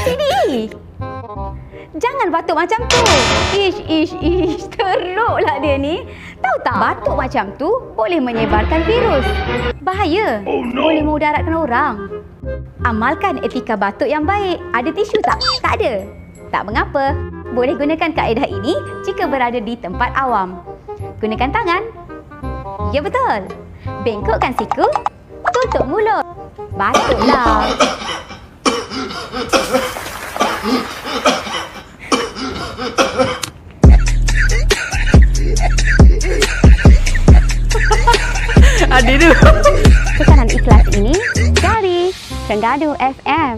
Sini. Jangan batuk macam tu. Ish. Teruklah dia ni. Tahu tak, batuk macam tu boleh menyebarkan virus. Bahaya. Oh, no. Boleh memudaratkan orang. Amalkan etika batuk yang baik. Ada tisu tak? Tak ada. Tak mengapa. Boleh gunakan kaedah ini jika berada di tempat awam. Gunakan tangan. Ya, betul. Bengkokkan siku. Tutup mulut. Batuklah. Ada tu. Pesanan ikhlas ini dari Terengganu FM.